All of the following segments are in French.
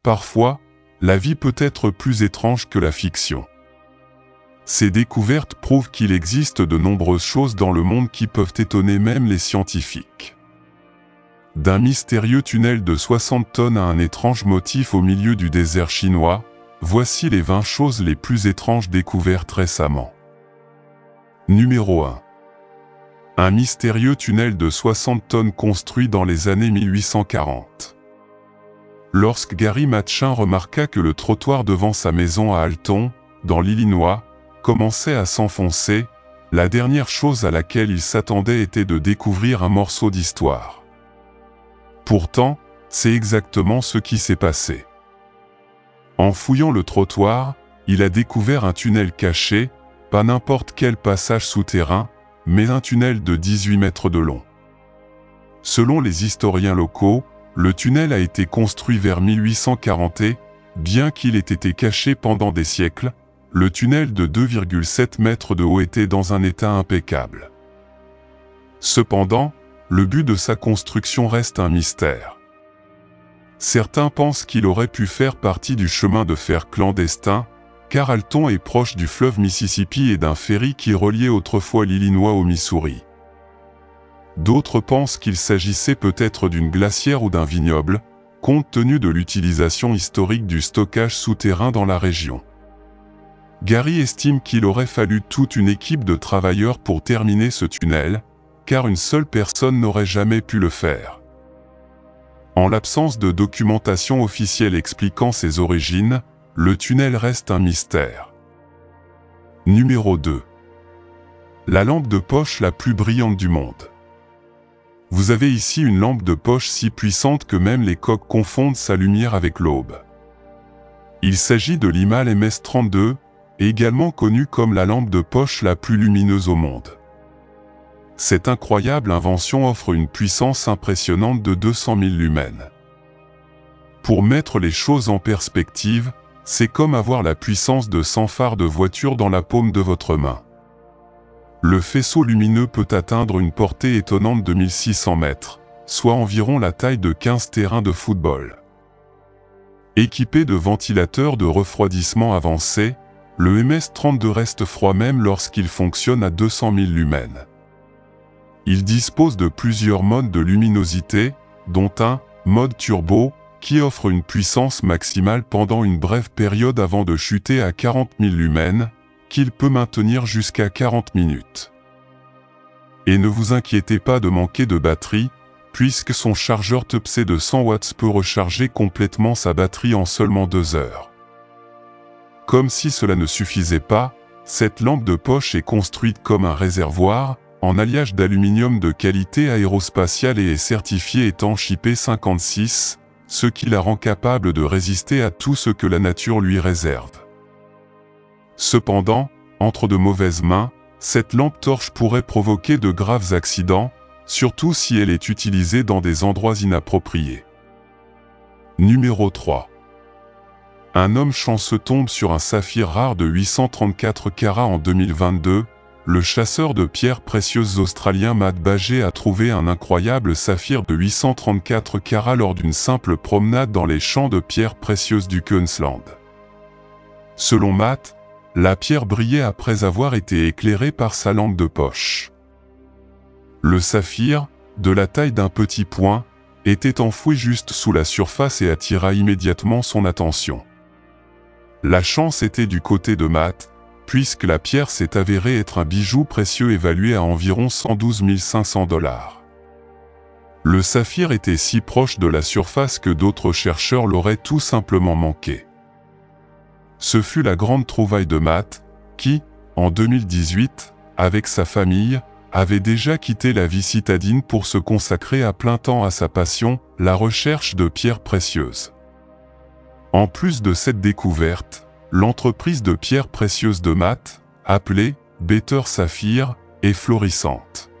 Parfois, la vie peut être plus étrange que la fiction. Ces découvertes prouvent qu'il existe de nombreuses choses dans le monde qui peuvent étonner même les scientifiques. D'un mystérieux tunnel de 60 tonnes à un étrange motif au milieu du désert chinois, voici les 20 choses les plus étranges découvertes récemment. Numéro 1. Un mystérieux tunnel de 60 tonnes construit dans les années 1840. Lorsque Gary Matchin remarqua que le trottoir devant sa maison à Alton, dans l'Illinois, commençait à s'enfoncer, la dernière chose à laquelle il s'attendait était de découvrir un morceau d'histoire. Pourtant, c'est exactement ce qui s'est passé. En fouillant le trottoir, il a découvert un tunnel caché, pas n'importe quel passage souterrain, mais un tunnel de 18 mètres de long. Selon les historiens locaux, le tunnel a été construit vers 1840 et, bien qu'il ait été caché pendant des siècles, le tunnel de 2,7 mètres de haut était dans un état impeccable. Cependant, le but de sa construction reste un mystère. Certains pensent qu'il aurait pu faire partie du chemin de fer clandestin, car Alton est proche du fleuve Mississippi et d'un ferry qui reliait autrefois l'Illinois au Missouri. D'autres pensent qu'il s'agissait peut-être d'une glacière ou d'un vignoble, compte tenu de l'utilisation historique du stockage souterrain dans la région. Gary estime qu'il aurait fallu toute une équipe de travailleurs pour terminer ce tunnel, car une seule personne n'aurait jamais pu le faire. En l'absence de documentation officielle expliquant ses origines, le tunnel reste un mystère. Numéro 2. La lampe de poche la plus brillante du monde. Vous avez ici une lampe de poche si puissante que même les coqs confondent sa lumière avec l'aube. Il s'agit de l'Imal MS-32, également connue comme la lampe de poche la plus lumineuse au monde. Cette incroyable invention offre une puissance impressionnante de 200 000 lumens. Pour mettre les choses en perspective, c'est comme avoir la puissance de 100 phares de voiture dans la paume de votre main. Le faisceau lumineux peut atteindre une portée étonnante de 1600 mètres, soit environ la taille de 15 terrains de football. Équipé de ventilateurs de refroidissement avancés, le MS-32 reste froid même lorsqu'il fonctionne à 200 000 lumens. Il dispose de plusieurs modes de luminosité, dont un mode turbo, qui offre une puissance maximale pendant une brève période avant de chuter à 40 000 lumens, qu'il peut maintenir jusqu'à 40 minutes. Et ne vous inquiétez pas de manquer de batterie, puisque son chargeur Type-C de 100 watts peut recharger complètement sa batterie en seulement 2 heures. Comme si cela ne suffisait pas, cette lampe de poche est construite comme un réservoir, en alliage d'aluminium de qualité aérospatiale et est certifiée étanche IP56, ce qui la rend capable de résister à tout ce que la nature lui réserve. Cependant, entre de mauvaises mains, cette lampe torche pourrait provoquer de graves accidents, surtout si elle est utilisée dans des endroits inappropriés. Numéro 3. Un homme chanceux tombe sur un saphir rare de 834 carats en 2022. Le chasseur de pierres précieuses australien Matt Bagé a trouvé un incroyable saphir de 834 carats lors d'une simple promenade dans les champs de pierres précieuses du Queensland. Selon Matt, la pierre brillait après avoir été éclairée par sa lampe de poche. Le saphir, de la taille d'un petit poing, était enfoui juste sous la surface et attira immédiatement son attention. La chance était du côté de Matt, puisque la pierre s'est avérée être un bijou précieux évalué à environ 112 500 $. Le saphir était si proche de la surface que d'autres chercheurs l'auraient tout simplement manqué. Ce fut la grande trouvaille de Matt, qui, en 2018, avec sa famille, avait déjà quitté la vie citadine pour se consacrer à plein temps à sa passion, la recherche de pierres précieuses. En plus de cette découverte, l'entreprise de pierres précieuses de Matt, appelée Better Sapphire, est florissante.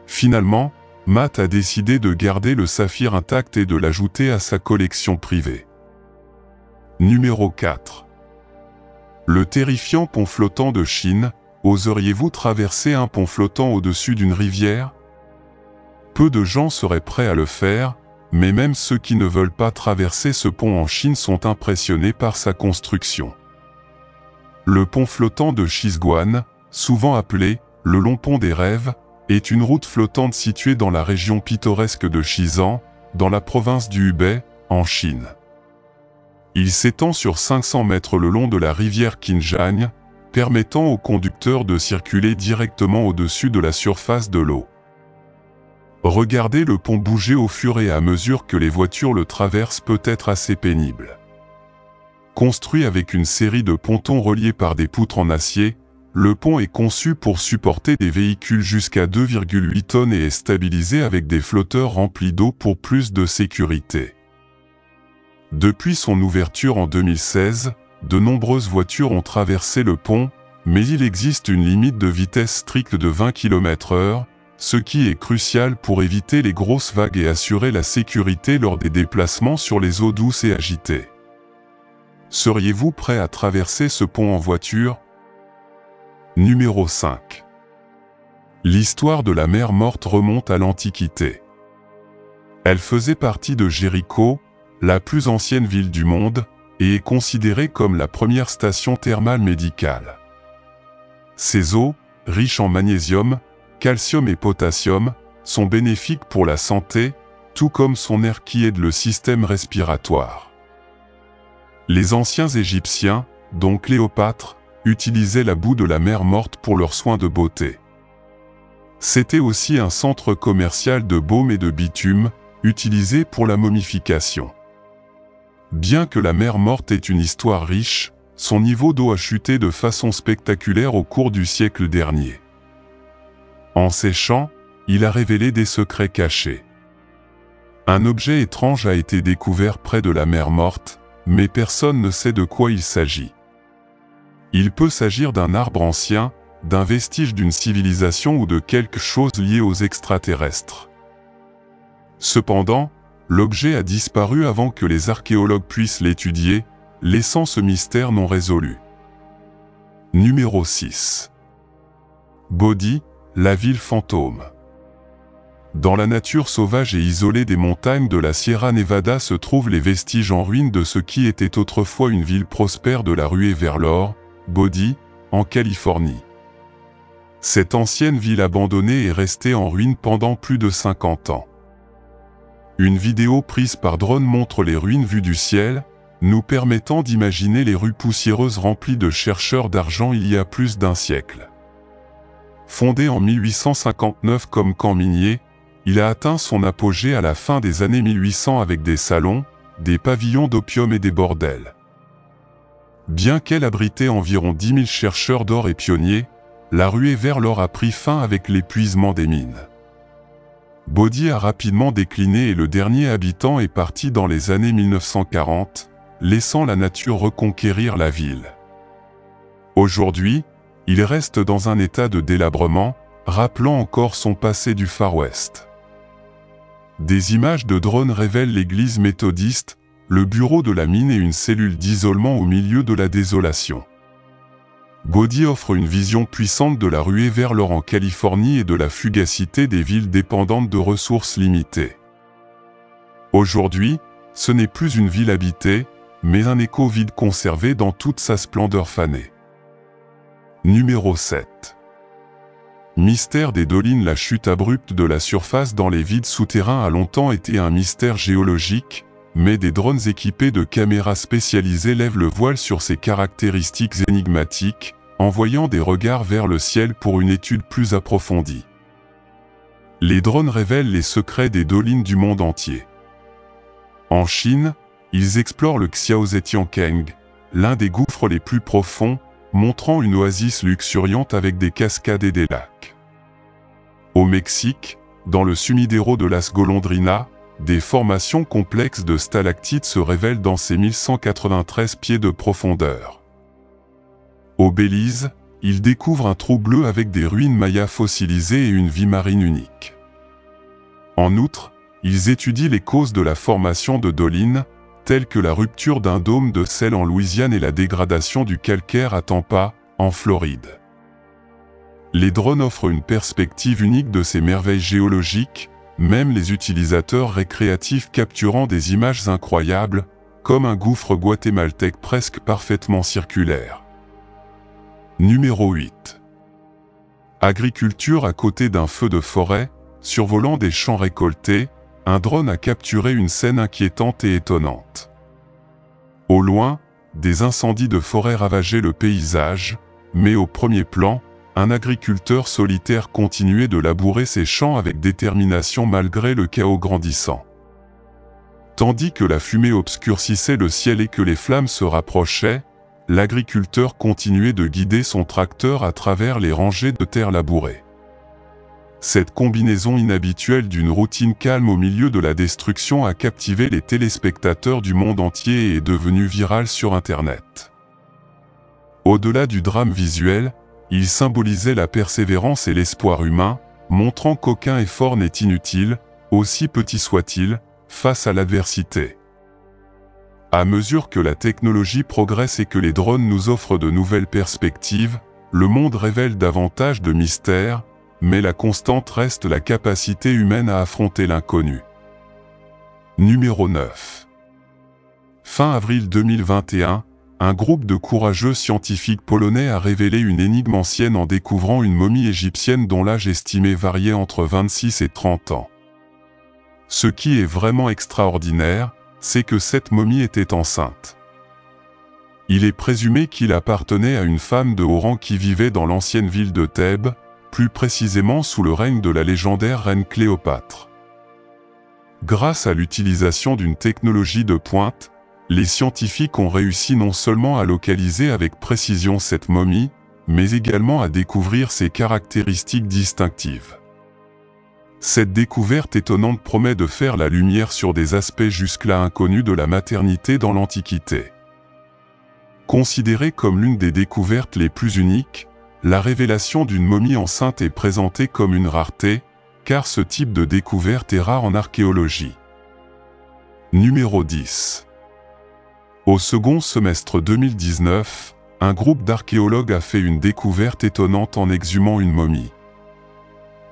Finalement, Matt a décidé de garder le saphir intact et de l'ajouter à sa collection privée. Numéro 4. Le terrifiant pont flottant de Chine. Oseriez-vous traverser un pont flottant au-dessus d'une rivière? Peu de gens seraient prêts à le faire, mais même ceux qui ne veulent pas traverser ce pont en Chine sont impressionnés par sa construction. Le pont flottant de Shizguan, souvent appelé le long pont des rêves, est une route flottante située dans la région pittoresque de Shizan, dans la province du Hubei, en Chine. Il s'étend sur 500 mètres le long de la rivière Qinjiang, permettant aux conducteurs de circuler directement au-dessus de la surface de l'eau. Regarder le pont bouger au fur et à mesure que les voitures le traversent peut être assez pénible. Construit avec une série de pontons reliés par des poutres en acier, le pont est conçu pour supporter des véhicules jusqu'à 2,8 tonnes et est stabilisé avec des flotteurs remplis d'eau pour plus de sécurité. Depuis son ouverture en 2016, de nombreuses voitures ont traversé le pont, mais il existe une limite de vitesse stricte de 20 km/h, ce qui est crucial pour éviter les grosses vagues et assurer la sécurité lors des déplacements sur les eaux douces et agitées. Seriez-vous prêt à traverser ce pont en voiture? Numéro 5. L'histoire de la mer Morte remonte à l'Antiquité. Elle faisait partie de Jéricho, la plus ancienne ville du monde, et est considérée comme la première station thermale médicale. Ses eaux, riches en magnésium, calcium et potassium, sont bénéfiques pour la santé, tout comme son air qui aide le système respiratoire. Les anciens Égyptiens, dont Cléopâtre, utilisaient la boue de la mer Morte pour leurs soins de beauté. C'était aussi un centre commercial de baume et de bitume, utilisé pour la momification. Bien que la mer Morte ait une histoire riche, son niveau d'eau a chuté de façon spectaculaire au cours du siècle dernier. En séchant, il a révélé des secrets cachés. Un objet étrange a été découvert près de la mer Morte, mais personne ne sait de quoi il s'agit. Il peut s'agir d'un arbre ancien, d'un vestige d'une civilisation ou de quelque chose lié aux extraterrestres. Cependant, l'objet a disparu avant que les archéologues puissent l'étudier, laissant ce mystère non résolu. Numéro 6. Bodhi, la ville fantôme. Dans la nature sauvage et isolée des montagnes de la Sierra Nevada se trouvent les vestiges en ruine de ce qui était autrefois une ville prospère de la ruée vers l'or, Bodhi, en Californie. Cette ancienne ville abandonnée est restée en ruine pendant plus de 50 ans. Une vidéo prise par drone montre les ruines vues du ciel, nous permettant d'imaginer les rues poussiéreuses remplies de chercheurs d'argent il y a plus d'un siècle. Fondé en 1859 comme camp minier, il a atteint son apogée à la fin des années 1800 avec des salons, des pavillons d'opium et des bordels. Bien qu'elle abritait environ 10 000 chercheurs d'or et pionniers, la ruée vers l'or a pris fin avec l'épuisement des mines. Bodhi a rapidement décliné et le dernier habitant est parti dans les années 1940, laissant la nature reconquérir la ville. Aujourd'hui, il reste dans un état de délabrement, rappelant encore son passé du Far West. Des images de drones révèlent l'église méthodiste, le bureau de la mine et une cellule d'isolement au milieu de la désolation. Bodhi offre une vision puissante de la ruée vers l'or en Californie et de la fugacité des villes dépendantes de ressources limitées. Aujourd'hui, ce n'est plus une ville habitée, mais un écho vide conservé dans toute sa splendeur fanée. Numéro 7. Mystère des dolines. La chute abrupte de la surface dans les vides souterrains a longtemps été un mystère géologique, mais des drones équipés de caméras spécialisées lèvent le voile sur ces caractéristiques énigmatiques, envoyant des regards vers le ciel pour une étude plus approfondie. Les drones révèlent les secrets des dolines du monde entier. En Chine, ils explorent le Xiaozetiankeng, l'un des gouffres les plus profonds, montrant une oasis luxuriante avec des cascades et des lacs. Au Mexique, dans le sumidero de Las Golondrinas, des formations complexes de stalactites se révèlent dans ses 1193 pieds de profondeur. Au Belize, ils découvrent un trou bleu avec des ruines mayas fossilisées et une vie marine unique. En outre, ils étudient les causes de la formation de dolines, telles que la rupture d'un dôme de sel en Louisiane et la dégradation du calcaire à Tampa, en Floride. Les drones offrent une perspective unique de ces merveilles géologiques, même les utilisateurs récréatifs capturant des images incroyables, comme un gouffre guatémaltèque presque parfaitement circulaire. Numéro 8. Agriculture à côté d'un feu de forêt, survolant des champs récoltés, un drone a capturé une scène inquiétante et étonnante. Au loin, des incendies de forêt ravageaient le paysage, mais au premier plan, un agriculteur solitaire continuait de labourer ses champs avec détermination malgré le chaos grandissant. Tandis que la fumée obscurcissait le ciel et que les flammes se rapprochaient, l'agriculteur continuait de guider son tracteur à travers les rangées de terre labourées. Cette combinaison inhabituelle d'une routine calme au milieu de la destruction a captivé les téléspectateurs du monde entier et est devenue virale sur Internet. Au-delà du drame visuel, il symbolisait la persévérance et l'espoir humain, montrant qu'aucun effort n'est inutile, aussi petit soit-il, face à l'adversité. À mesure que la technologie progresse et que les drones nous offrent de nouvelles perspectives, le monde révèle davantage de mystères, mais la constante reste la capacité humaine à affronter l'inconnu. Numéro 9. Fin avril 2021, un groupe de courageux scientifiques polonais a révélé une énigme ancienne en découvrant une momie égyptienne dont l'âge estimé variait entre 26 et 30 ans. Ce qui est vraiment extraordinaire, c'est que cette momie était enceinte. Il est présumé qu'il appartenait à une femme de haut rang qui vivait dans l'ancienne ville de Thèbes, plus précisément sous le règne de la légendaire reine Cléopâtre. Grâce à l'utilisation d'une technologie de pointe, les scientifiques ont réussi non seulement à localiser avec précision cette momie, mais également à découvrir ses caractéristiques distinctives. Cette découverte étonnante promet de faire la lumière sur des aspects jusque-là inconnus de la maternité dans l'Antiquité. Considérée comme l'une des découvertes les plus uniques, la révélation d'une momie enceinte est présentée comme une rareté, car ce type de découverte est rare en archéologie. Numéro 10. Au second semestre 2019, un groupe d'archéologues a fait une découverte étonnante en exhumant une momie.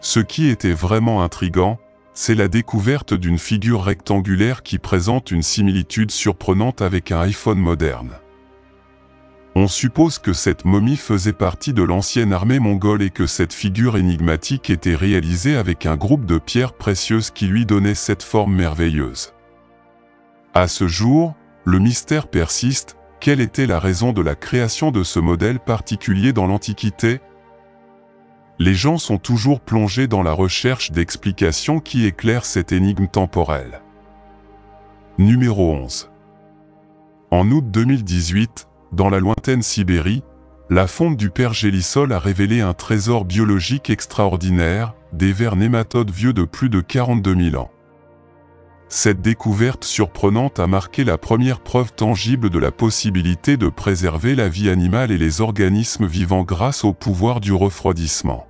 Ce qui était vraiment intriguant, c'est la découverte d'une figure rectangulaire qui présente une similitude surprenante avec un iPhone moderne. On suppose que cette momie faisait partie de l'ancienne armée mongole et que cette figure énigmatique était réalisée avec un groupe de pierres précieuses qui lui donnait cette forme merveilleuse. À ce jour, le mystère persiste. Quelle était la raison de la création de ce modèle particulier dans l'Antiquité ? Les gens sont toujours plongés dans la recherche d'explications qui éclairent cette énigme temporelle. Numéro 11. En août 2018, dans la lointaine Sibérie, la fonte du père Gélisol a révélé un trésor biologique extraordinaire, des vers nématodes vieux de plus de 42 000 ans. Cette découverte surprenante a marqué la première preuve tangible de la possibilité de préserver la vie animale et les organismes vivants grâce au pouvoir du refroidissement.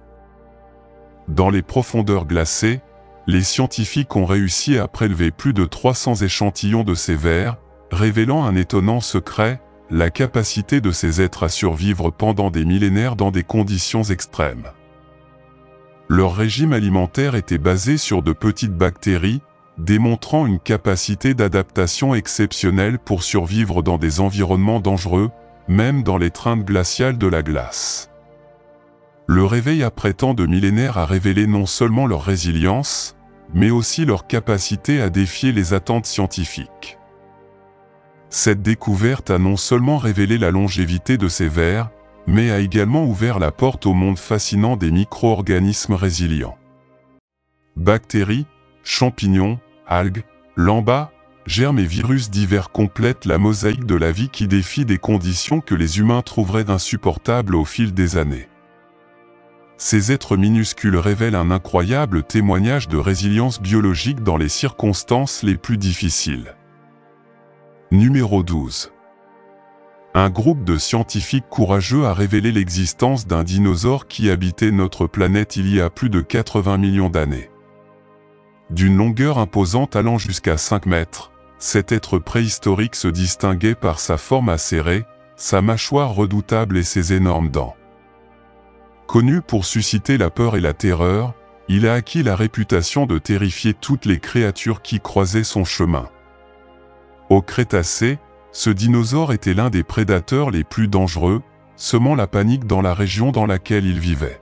Dans les profondeurs glacées, les scientifiques ont réussi à prélever plus de 300 échantillons de ces vers, révélant un étonnant secret, la capacité de ces êtres à survivre pendant des millénaires dans des conditions extrêmes. Leur régime alimentaire était basé sur de petites bactéries, démontrant une capacité d'adaptation exceptionnelle pour survivre dans des environnements dangereux, même dans l'étreinte glaciale de la glace. Le réveil après tant de millénaires a révélé non seulement leur résilience, mais aussi leur capacité à défier les attentes scientifiques. Cette découverte a non seulement révélé la longévité de ces vers, mais a également ouvert la porte au monde fascinant des micro-organismes résilients. Bactéries, champignons, algues, lambas, germes et virus divers complètent la mosaïque de la vie qui défie des conditions que les humains trouveraient insupportables au fil des années. Ces êtres minuscules révèlent un incroyable témoignage de résilience biologique dans les circonstances les plus difficiles. Numéro 12. Un groupe de scientifiques courageux a révélé l'existence d'un dinosaure qui habitait notre planète il y a plus de 80 millions d'années. D'une longueur imposante allant jusqu'à 5 mètres, cet être préhistorique se distinguait par sa forme acérée, sa mâchoire redoutable et ses énormes dents. Connu pour susciter la peur et la terreur, il a acquis la réputation de terrifier toutes les créatures qui croisaient son chemin. Au Crétacé, ce dinosaure était l'un des prédateurs les plus dangereux, semant la panique dans la région dans laquelle il vivait.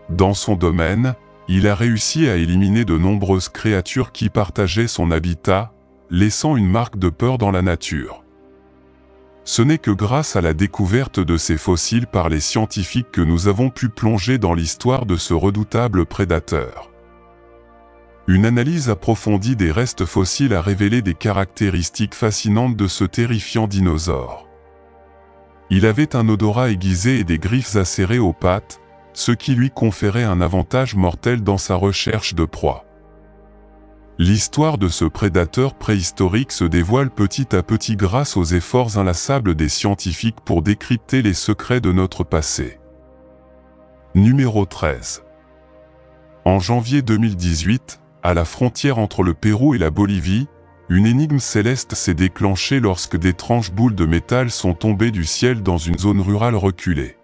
Dans son domaine, il a réussi à éliminer de nombreuses créatures qui partageaient son habitat, laissant une marque de peur dans la nature. Ce n'est que grâce à la découverte de ces fossiles par les scientifiques que nous avons pu plonger dans l'histoire de ce redoutable prédateur. Une analyse approfondie des restes fossiles a révélé des caractéristiques fascinantes de ce terrifiant dinosaure. Il avait un odorat aiguisé et des griffes acérées aux pattes, ce qui lui conférait un avantage mortel dans sa recherche de proie. L'histoire de ce prédateur préhistorique se dévoile petit à petit grâce aux efforts inlassables des scientifiques pour décrypter les secrets de notre passé. Numéro 13. En janvier 2018, à la frontière entre le Pérou et la Bolivie, une énigme céleste s'est déclenchée lorsque d'étranges boules de métal sont tombées du ciel dans une zone rurale reculée.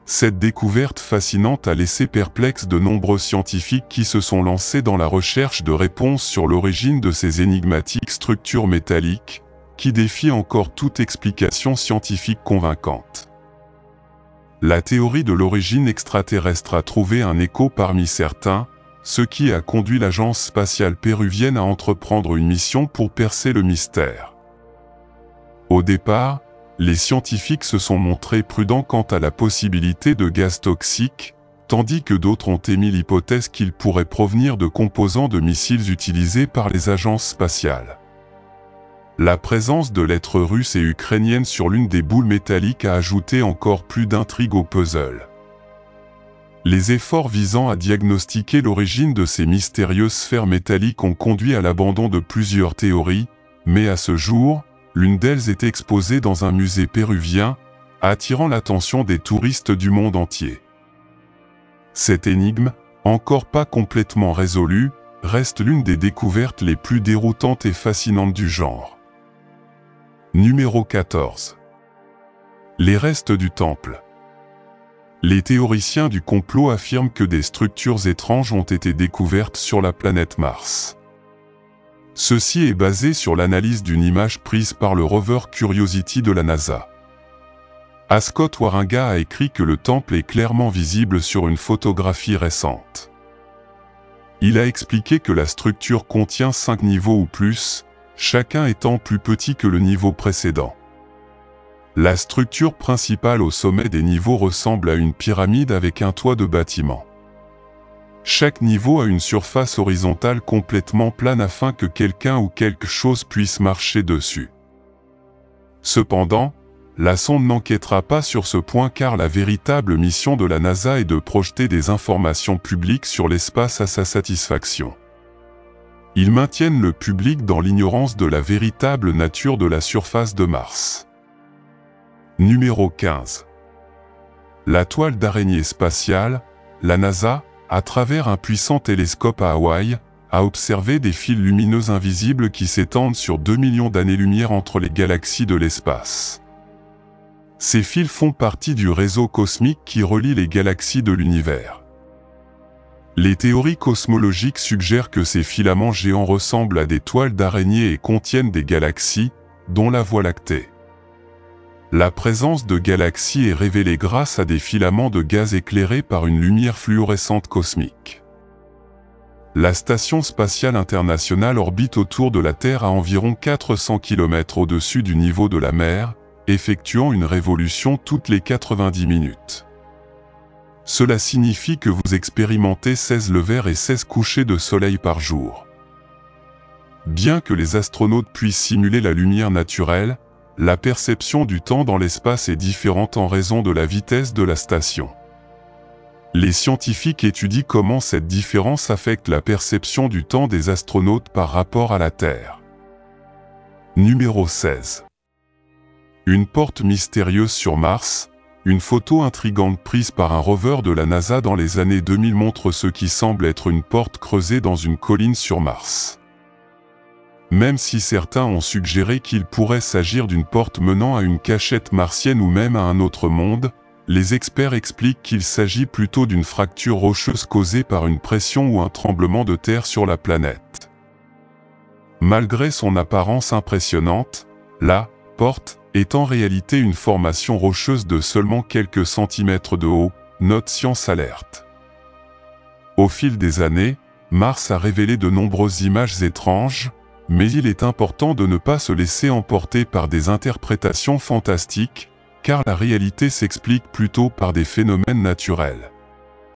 Cette découverte fascinante a laissé perplexes de nombreux scientifiques qui se sont lancés dans la recherche de réponses sur l'origine de ces énigmatiques structures métalliques, qui défient encore toute explication scientifique convaincante. La théorie de l'origine extraterrestre a trouvé un écho parmi certains, ce qui a conduit l'agence spatiale péruvienne à entreprendre une mission pour percer le mystère. Au départ, les scientifiques se sont montrés prudents quant à la possibilité de gaz toxiques, tandis que d'autres ont émis l'hypothèse qu'ils pourraient provenir de composants de missiles utilisés par les agences spatiales. La présence de lettres russes et ukrainiennes sur l'une des boules métalliques a ajouté encore plus d'intrigue au puzzle. Les efforts visant à diagnostiquer l'origine de ces mystérieuses sphères métalliques ont conduit à l'abandon de plusieurs théories, mais à ce jour, l'une d'elles est exposée dans un musée péruvien, attirant l'attention des touristes du monde entier. Cette énigme, encore pas complètement résolue, reste l'une des découvertes les plus déroutantes et fascinantes du genre. Numéro 14. Les restes du temple. Les théoriciens du complot affirment que des structures étranges ont été découvertes sur la planète Mars. Ceci est basé sur l'analyse d'une image prise par le rover Curiosity de la NASA. Ascot Waringa a écrit que le temple est clairement visible sur une photographie récente. Il a expliqué que la structure contient 5 niveaux ou plus, chacun étant plus petit que le niveau précédent. La structure principale au sommet des niveaux ressemble à une pyramide avec un toit de bâtiment. Chaque niveau a une surface horizontale complètement plane afin que quelqu'un ou quelque chose puisse marcher dessus. Cependant, la sonde n'enquêtera pas sur ce point car la véritable mission de la NASA est de projeter des informations publiques sur l'espace à sa satisfaction. Ils maintiennent le public dans l'ignorance de la véritable nature de la surface de Mars. Numéro 15. La toile d'araignée spatiale, la NASA, à travers un puissant télescope à Hawaï, a observé des fils lumineux invisibles qui s'étendent sur 2 millions d'années-lumière entre les galaxies de l'espace. Ces fils font partie du réseau cosmique qui relie les galaxies de l'univers. Les théories cosmologiques suggèrent que ces filaments géants ressemblent à des toiles d'araignée et contiennent des galaxies, dont la Voie lactée. La présence de galaxies est révélée grâce à des filaments de gaz éclairés par une lumière fluorescente cosmique. La Station spatiale internationale orbite autour de la Terre à environ 400 km au-dessus du niveau de la mer, effectuant une révolution toutes les 90 minutes. Cela signifie que vous expérimentez 16 levers et 16 couchers de soleil par jour. Bien que les astronautes puissent simuler la lumière naturelle, la perception du temps dans l'espace est différente en raison de la vitesse de la station. Les scientifiques étudient comment cette différence affecte la perception du temps des astronautes par rapport à la Terre. Numéro 16. Une porte mystérieuse sur Mars. Une photo intrigante prise par un rover de la NASA dans les années 2000 montre ce qui semble être une porte creusée dans une colline sur Mars. Même si certains ont suggéré qu'il pourrait s'agir d'une porte menant à une cachette martienne ou même à un autre monde, les experts expliquent qu'il s'agit plutôt d'une fracture rocheuse causée par une pression ou un tremblement de terre sur la planète. Malgré son apparence impressionnante, la porte est en réalité une formation rocheuse de seulement quelques centimètres de haut, note Science Alert. Au fil des années, Mars a révélé de nombreuses images étranges, mais il est important de ne pas se laisser emporter par des interprétations fantastiques, car la réalité s'explique plutôt par des phénomènes naturels.